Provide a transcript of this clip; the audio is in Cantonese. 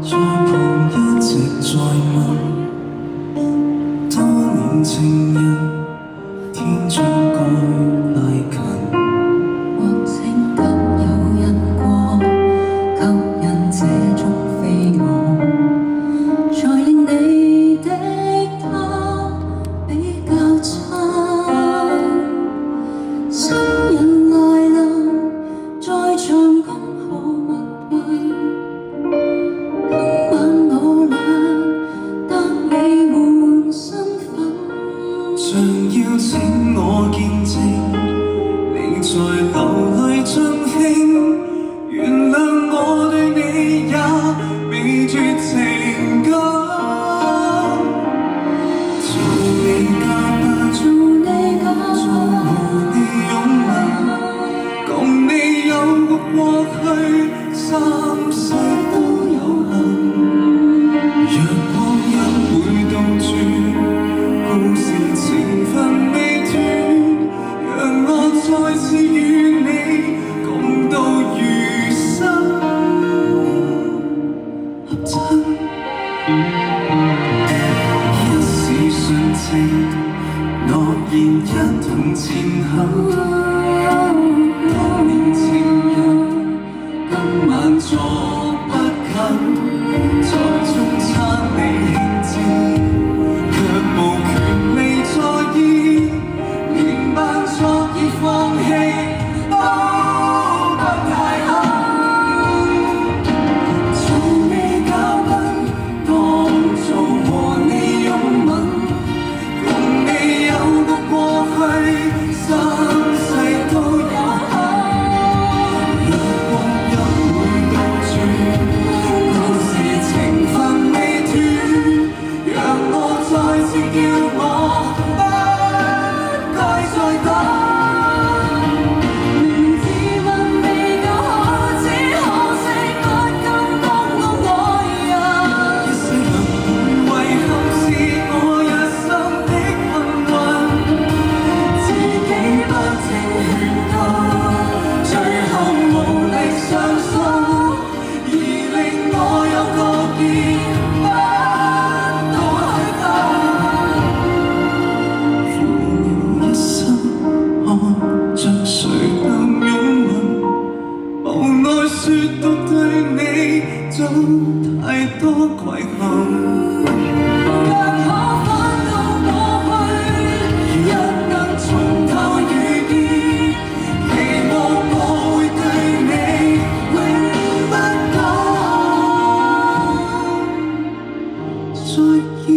在旁一直在問，多年情人，天將該拉近。或請給有人過，吸引這種飛蛾，才令你的他比較親。新人來臨，在場剛好密運。今晚我倆得你換身份，像邀請我見證你在流淚盡興，原諒我對你也未絕情感。做你嘉賓，做你嘉賓，和你擁吻，共你有過去，三世都有幸。若光陰會倒轉，故事情分未斷，讓我再次與你共度餘生合襯。一時純情，諾言一同前行。多年情人，今晚坐不近，在中餐你興致，卻無權利在意，連扮作已放棄都不太肯。做你嘉賓，當做和你擁吻，共你有個過去，三世都有幸。若光陰會倒轉，故事情分未斷，讓我再次叫我不該再等。明知運未夠好，只可惜不敢當我愛人。一世人遺憾是我一生的幸運，自己不聽勸告，最後無力相信，而令我有個結不到去分。負了一生，看着誰能擁吻，無奈說到對你早太多遺憾。若可返到過去，若能從頭遇見，期望我會對你永不講再見。